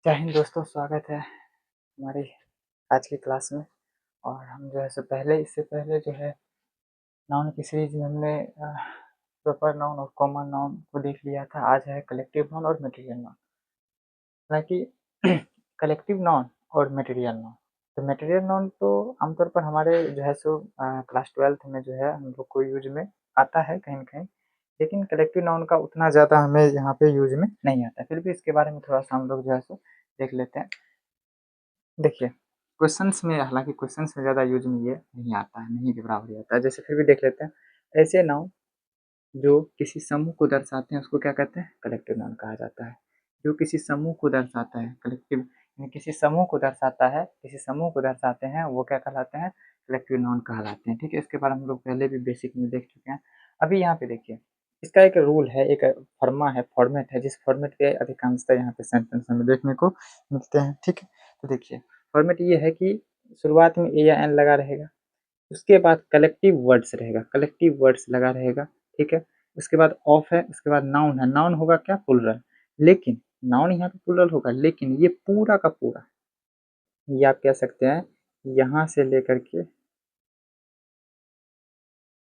जय हिंद दोस्तों, स्वागत है हमारी आज की क्लास में। और हम जो है इससे पहले जो है नाउन की सीरीज में हमने प्रॉपर नाउन और कॉमन नाउन को देख लिया था। आज है कलेक्टिव नाउन और मटेरियल नाउन। हालांकि कलेक्टिव नाउन और मटेरियल नाउन, तो मटेरियल नाउन तो आमतौर पर हमारे जो है क्लास 12th में जो है हम लोग को यूज में आता है कहीं न कहीं, लेकिन कलेक्टिव नाउन का उतना ज़्यादा हमें यहाँ पे यूज में नहीं आता। फिर भी इसके बारे में थोड़ा सा हम लोग जो है देख लेते हैं। देखिए, क्वेश्चंस में, हालाँकि क्वेश्चंस में ज़्यादा यूज़ में ये नहीं आता है, नहीं के बराबर ही आता है। जैसे फिर भी देख लेते हैं, ऐसे नाउन जो किसी समूह को दर्शाते हैं उसको क्या कहते हैं? कलेक्टिव नाउन कहा जाता है। जो किसी समूह को दर्शाता है, कलेक्टिव यानी किसी समूह को दर्शाता है, किसी समूह को दर्शाते हैं, वो क्या कहलाते हैं? कलेक्टिव नाउन कहलाते हैं। ठीक है? इसके बारे में हम लोग पहले भी बेसिक में देख चुके हैं। अभी यहाँ पे देखिए, इसका एक रूल है, एक फर्मा है, फॉर्मेट है, जिस फॉर्मेट पे अधिकांशतः यहाँ पे सेंटेंस हमें देखने को मिलते हैं। ठीक है? तो देखिए, फॉर्मेट ये है कि शुरुआत में ए या एन लगा रहेगा, उसके बाद कलेक्टिव वर्ड्स रहेगा, कलेक्टिव वर्ड्स लगा रहेगा। ठीक है? उसके बाद ऑफ है, उसके बाद नाउन है, नाउन होगा क्या? प्लुरल। लेकिन नाउन यहाँ पे प्लुरल होगा, लेकिन ये पूरा का पूरा, ये आप कह सकते हैं यहाँ से लेकर के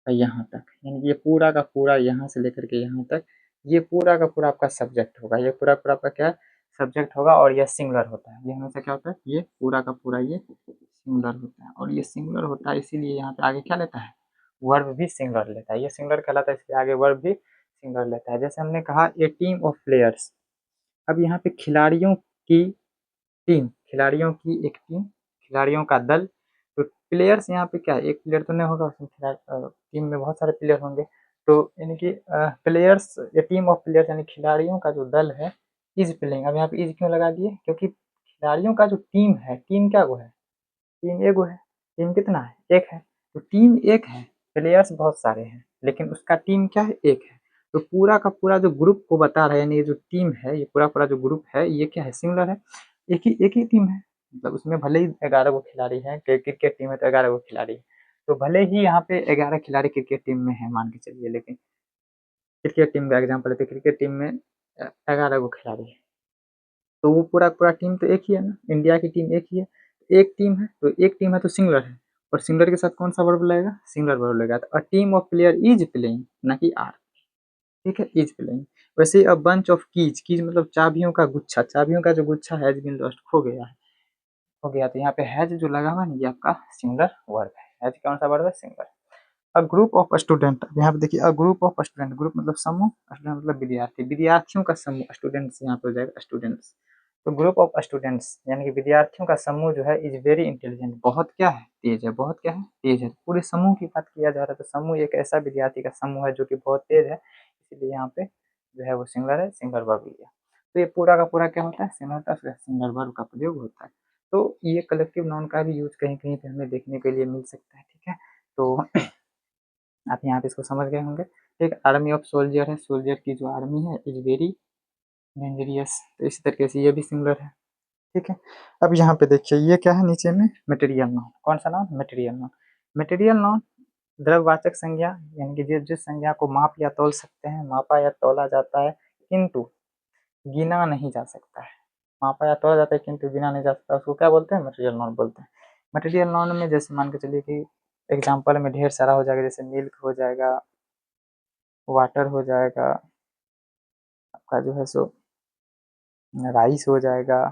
यहाँ तक, यानी ये पूरा का पूरा, यहाँ से लेकर के यहाँ तक, ये पूरा का पूरा आपका सब्जेक्ट होगा। ये पूरा का पूरा आपका क्या सब्जेक्ट होगा, और ये सिंगुलर होता है। ये हमेशा क्या होता है? ये पूरा का पूरा ये सिंगुलर होता है, और ये सिंगुलर होता है इसीलिए यहाँ पे आगे क्या लेता है? वर्ब भी सिंगुलर लेता है। ये सिंगुलर कहलाता है, इसलिए आगे वर्ब भी सिंगुलर लेता है। जैसे हमने कहा ए टीम ऑफ प्लेयर्स, अब यहाँ पे खिलाड़ियों की टीम, खिलाड़ियों की एक टीम, खिलाड़ियों का दल। तो प्लेयर्स यहाँ पे क्या है? एक प्लेयर तो नहीं होगा उसमें, टीम में बहुत सारे प्लेयर होंगे। तो यानी कि players, A team of players यानी खिलाड़ियों का जो दल है, इज प्लेइंग। अब यहाँ पे इज क्यों लगा दिए? क्योंकि खिलाड़ियों का जो टीम है, टीम क्या वो है? टीम एगो है। टीम कितना है? एक है। तो टीम एक है, प्लेयर्स बहुत सारे हैं, लेकिन उसका टीम क्या है? एक है। तो पूरा का पूरा जो ग्रुप को बता रहा है, यानी ये जो टीम है, ये पूरा पूरा जो ग्रुप है, ये क्या है? सिंगुलर है। एक ही टीम है, मतलब उसमें भले ही 11 गो खिलाड़ी हैं, क्रिकेट टीम है तो 11 गो खिलाड़ी है। तो भले ही यहाँ पे 11 खिलाड़ी क्रिकेट टीम में है मान के चलिए, लेकिन क्रिकेट टीम का एग्जाम्पल लेते, क्रिकेट टीम में 11 गो खिलाड़ी है, तो वो पूरा पूरा टीम तो एक ही है ना, इंडिया की टीम एक ही है। एक टीम है तो एक टीम है तो सिंगुलर है, और सिंगुलर के साथ कौन सा वर्ब लगेगा? सिंगुलर वर्ब लगेगा। तो a team of player is playing, ना कि आर। ठीक है? Is playing. वैसे a bunch of keys, keys मतलब चाबियों का गुच्छा, चाबियों का जो गुच्छा हैज बीन लॉस्ट, खो गया है, हो गया। तो यहाँ पे हैज जो लगा हुआ है ये आपका सिंगुलर वर्ब है। हैज कौन सा वर्ब है? Singular. A group of student, यहाँ पे देखिए a group of student, group मतलब समूह, स्टूडेंट मतलब विद्यार्थी, विद्यार्थियों का समूह, स्टूडेंट्स यहाँ पे हो जाएगा स्टूडेंट्स। तो ग्रुप ऑफ स्टूडेंट्स यानी कि विद्यार्थियों का समूह जो है इज वेरी इंटेलिजेंट, बहुत क्या है? तेज है। बहुत क्या है? तेज है। पूरे समूह की बात किया जा रहा है, तो समूह एक ऐसा विद्यार्थी का समूह है जो कि बहुत तेज है, इसीलिए यहाँ पे जो है वो सिंगुलर है, सिंगुलर वर्ब लिया। तो ये पूरा का पूरा क्या होता है? सिंगुलर होता है, उसका सिंगुलर वर्ब का प्रयोग होता है। तो ये कलेक्टिव नाउन का भी यूज कहीं कहीं पे हमें देखने के लिए मिल सकता है। ठीक है? तो आप यहाँ पे इसको समझ गए होंगे। एक आर्मी ऑफ सोल्जर है, सोल्जर की जो आर्मी है इज वेरी डेंजरियस, तो इसी तरीके से ये भी सिमिलर है। ठीक है? अब यहाँ पे देखिए ये क्या है नीचे में? Material noun. कौन सा noun? Material noun. Material noun द्रव्यवाचक संज्ञा, यानी कि जिस जिस संज्ञा को माप या तौल सकते हैं, मापा या तौला जाता है किंतु गिना नहीं जा सकता है। मापा या तौला जाता है किंतु गिना नहीं जा सकता, उसको क्या बोलते हैं? मटेरियल नाउन बोलते हैं। मटेरियल नाउन में जैसे मान के चलिए कि एग्जाम्पल में ढेर सारा हो जाएगा, जैसे मिल्क हो जाएगा, वाटर हो जाएगा, आपका जो है राइस हो जाएगा,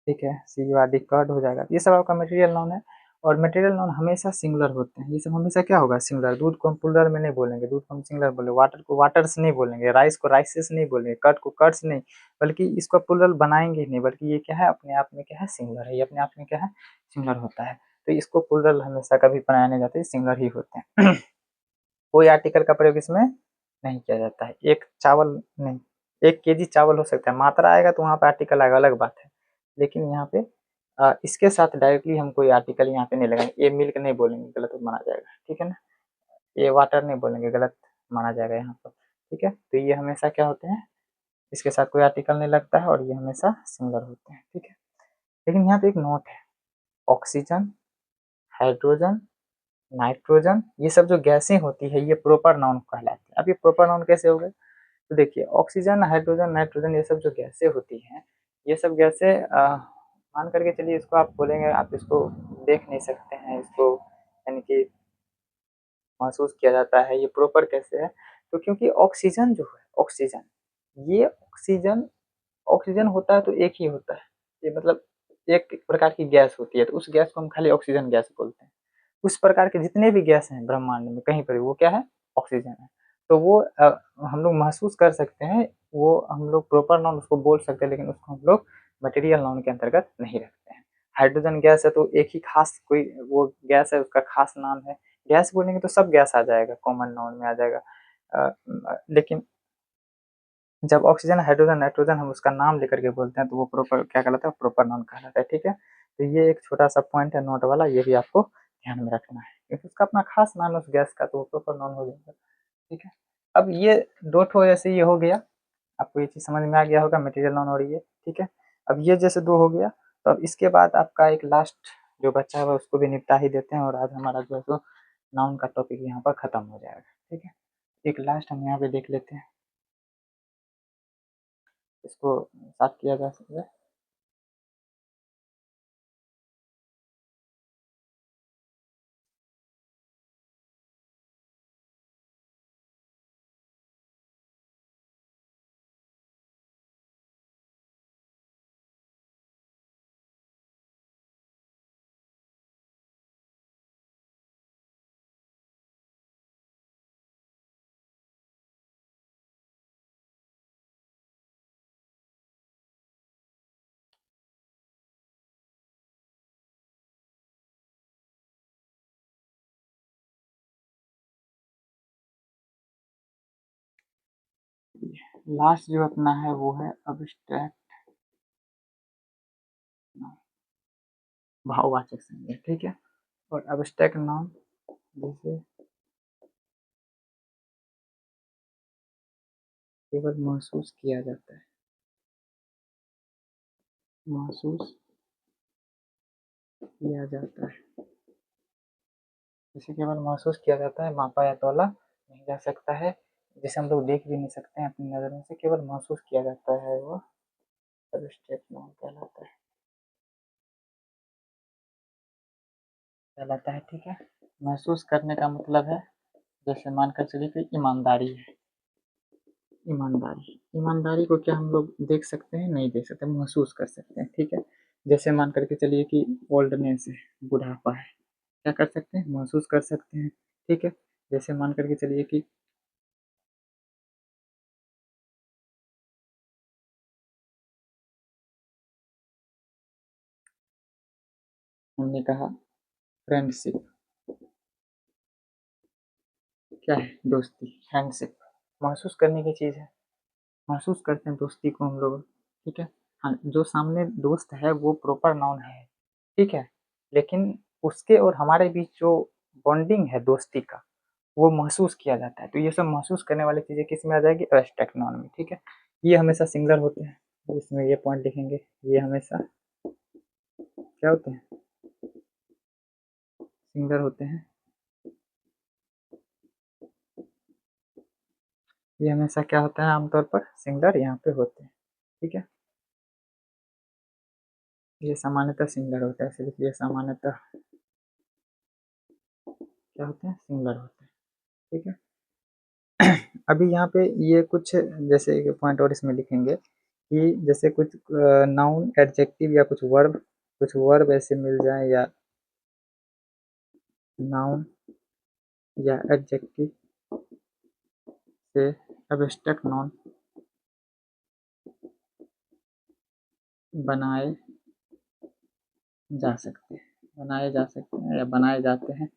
ठीक है, सी यू आर डी कर्ड हो जाएगा। ये सब आपका मटेरियल नाउन है। और मटेरियल नाउन हमेशा सिंगुलर होते हैं, ये सब हमेशा क्या होगा? सिंगुलर। दूध को हम प्लुरल में नहीं बोलेंगे, दूध को हम सिंगुलर बोलेंगे, वाटर को वाटर्स नहीं बोलेंगे, राइस को राइसेस नहीं बोलेंगे, कर्ड को कर्ड्स नहीं, बल्कि इसको प्लुरल बनाएंगे ही नहीं, बल्कि ये क्या है? अपने आप में क्या है? सिंगुलर है। ये अपने आप में क्या है? सिंगुलर होता है। तो इसको प्लुरल हमेशा कभी बनाया नहीं जाता, सिंगुलर ही होते हैं। कोई आर्टिकल का प्रयोग इसमें नहीं किया जाता है। एक चावल नहीं, 1 केजी चावल हो सकता है, मात्रा आएगा तो वहाँ पे आर्टिकल आएगा, अलग बात है। लेकिन यहाँ पे इसके साथ डायरेक्टली हम कोई आर्टिकल यहाँ पे नहीं लगाएंगे। ये मिल्क नहीं बोलेंगे, गलत माना जाएगा। ठीक है ना? ये वाटर नहीं बोलेंगे, गलत माना जाएगा यहाँ पर। ठीक है? तो ये हमेशा क्या होते हैं? इसके साथ कोई आर्टिकल नहीं लगता है, और ये हमेशा सिंगुलर होते हैं। ठीक है? लेकिन यहाँ पे एक नोट है, ऑक्सीजन, हाइड्रोजन, नाइट्रोजन, ये सब जो गैसें होती है ये प्रॉपर नाउन कहलाती है। अब ये प्रॉपर नाउन कैसे हो गए? तो देखिए ऑक्सीजन, हाइड्रोजन, नाइट्रोजन, ये सब जो गैसें होती हैं, ये सब गैसें मान करके चलिए इसको आप बोलेंगे, आप इसको देख नहीं सकते हैं, इसको यानी कि महसूस किया जाता है, ये प्रॉपर कैसे है? तो क्योंकि ऑक्सीजन जो है, ऑक्सीजन, ये ऑक्सीजन ऑक्सीजन होता है तो एक ही होता है, ये मतलब एक प्रकार की गैस होती है, तो उस गैस को हम खाली ऑक्सीजन गैस बोलते हैं। उस प्रकार के जितने भी गैस हैं ब्रह्मांड में कहीं पर भी, वो क्या है? ऑक्सीजन है। तो वो हम लोग महसूस कर सकते हैं, वो हम लोग प्रॉपर नाउन उसको बोल सकते हैं, लेकिन उसको हम लोग मटेरियल नाउन के अंतर्गत नहीं रखते हैं। हाइड्रोजन गैस है तो एक ही खास कोई वो गैस है, उसका खास नाम है। गैस बोलेंगे तो सब गैस आ जाएगा, कॉमन नाउन में आ जाएगा। लेकिन जब ऑक्सीजन, हाइड्रोजन, नाइट्रोजन हम उसका नाम लेकर के बोलते हैं तो वो प्रॉपर क्या कहलाता है? प्रॉपर नाउन कहलाता है। ठीक है, तो ये एक छोटा सा पॉइंट है नोट वाला, ये भी आपको ध्यान में रखना है, क्योंकि उसका अपना खास नाम है उस गैस का, तो वो प्रॉपर नाउन हो जाएगा। ठीक है, अब ये दो ठो जैसे ये हो गया, आपको ये चीज़ समझ में आ गया होगा, मटेरियल नाउन और ये। ठीक है, अब ये जैसे दो हो गया, तो अब इसके बाद आपका एक लास्ट जो बच्चा है उसको भी निपटा ही देते हैं, और आज हमारा जो है सो नाउन का टॉपिक यहाँ पर खत्म हो जाएगा। ठीक है, एक लास्ट हम यहाँ पे देख लेते हैं, इसको साफ किया जा सकता है। लास्ट जो अपना है वो है अब्स्ट्रैक्ट नाउन, भाववाचक संज्ञा। ठीक है, और अब्स्ट्रैक्ट नाउन जैसे केवल महसूस किया जाता है, महसूस किया जाता है, जिसे केवल महसूस किया जाता है, मापा या तौला नहीं जा सकता है, जिसे हम लोग देख भी नहीं सकते हैं अपनी नज़रों से, केवल महसूस किया जाता है, वो अब्स्ट्रैक्ट नाउन कहलाता है। ठीक है, महसूस करने का मतलब है, जैसे मानकर चलिए कि ईमानदारी है, ईमानदारी, ईमानदारी को क्या हम लोग देख सकते हैं? नहीं देख सकते, महसूस कर सकते हैं। ठीक है, जैसे मान करके चलिए कि ओल्डनेस है, बुढ़ापा है, क्या कर सकते हैं? महसूस कर सकते हैं। ठीक है, जैसे मान करके चलिए कि हमने कहा फ्रेंडशिप, क्या है? दोस्ती, फ्रेंडशिप महसूस करने की चीज़ है, महसूस करते हैं दोस्ती को हम लोग। ठीक है, हाँ, जो सामने दोस्त है वो प्रॉपर नाउन है। ठीक है, लेकिन उसके और हमारे बीच जो बॉन्डिंग है दोस्ती का, वो महसूस किया जाता है। तो ये सब महसूस करने वाली चीज़ें किस में आ जाएगी? एब्स्ट्रैक्ट नाउन में। ठीक है, ये हमेशा सिंगुलर होते हैं, तो इसमें ये पॉइंट लिखेंगे, ये हमेशा क्या होते हैं? सिंगुलर होते हैं, ये हमेशा क्या होता है? आमतौर पर सिंगुलर यहाँ पे होते हैं। ठीक है, ये सामान्यतः सिंगुलर होता है, सिर्फ ये सामान्यतः क्या होते हैं? सिंगुलर होते हैं। ठीक है, अभी यहाँ पे ये कुछ जैसे एक पॉइंट और इसमें लिखेंगे कि जैसे कुछ नाउन, एडजेक्टिव या कुछ वर्ब ऐसे मिल जाए, या नाउन या एडजेक्टिव से एब्स्ट्रैक्ट नाउन बनाए जा सकते हैं, बनाए जा सकते हैं या बनाए जाते हैं।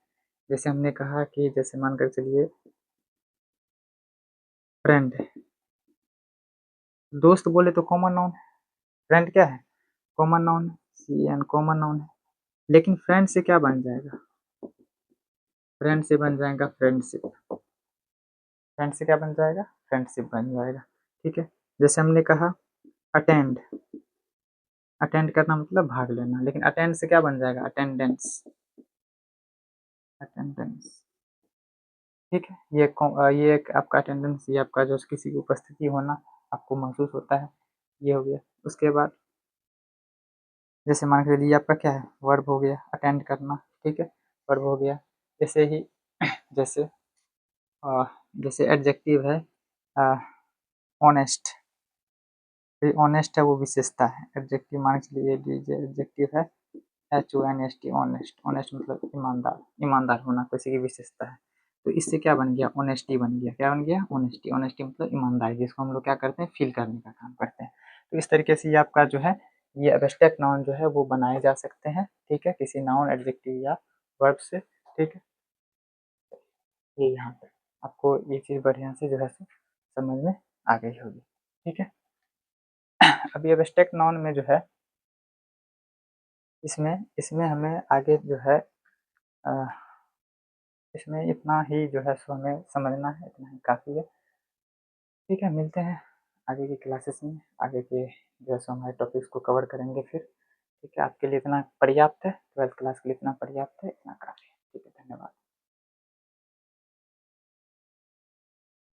जैसे हमने कहा कि जैसे मानकर चलिए फ्रेंड है, दोस्त बोले तो कॉमन नाउन है, फ्रेंड क्या है? कॉमन नाउन है, सी एन कॉमन नाउन है, लेकिन फ्रेंड से क्या बन जाएगा? फ्रेंड से बन जाएगा फ्रेंडशिप, फ्रेंड से क्या बन जाएगा? फ्रेंडशिप बन जाएगा। ठीक है, जैसे हमने कहा अटेंड, अटेंड करना मतलब भाग लेना, लेकिन अटेंड से क्या बन जाएगा? Attendance, attendance. ठीक है, ये एक आपका अटेंडेंस, ये आपका जो किसी की उपस्थिति होना आपको महसूस होता है, ये हो गया। उसके बाद जैसे मान के चलिए आपका क्या है, वर्ब हो गया अटेंड करना, ठीक है, वर्ब हो गया। जैसे ही जैसे जैसे एडजेक्टिव है ऑनेस्ट, ऑनेस्ट है वो विशेषता है, एडजेक्टिव मान के चलिए एडजेक्टिव है HONEST, ऑनेस्ट, ऑनेस्ट मतलब ईमानदार, ईमानदार होना किसी की विशेषता है। तो इससे क्या बन गया, ऑनेस्टी बन गया, क्या बन गया, ऑनेस्टी, ऑनेस्टी मतलब ईमानदारी, जिसको हम लोग क्या करते हैं, फील करने का काम करते हैं। तो इस तरीके से ये आपका जो है ये एब्स्ट्रैक्ट नाउन जो है वो बनाए जा सकते हैं, ठीक है, किसी नाउन एडजेक्टिव या वर्ब से, ठीक है। ये यहाँ पर आपको ये चीज़ बढ़िया से जो है समझ में आ गई होगी, ठीक है। अभी एब्स्ट्रैक्ट नाउन में जो है इसमें इसमें हमें आगे जो है इसमें इतना ही जो है सो हमें समझना है, इतना ही काफ़ी है, ठीक है। मिलते हैं आगे की क्लासेस में, आगे के जो है सो हमारे टॉपिक्स को कवर करेंगे फिर, ठीक है। आपके लिए इतना पर्याप्त है, 12th क्लास के लिए इतना पर्याप्त है, इतना काफ़ी है।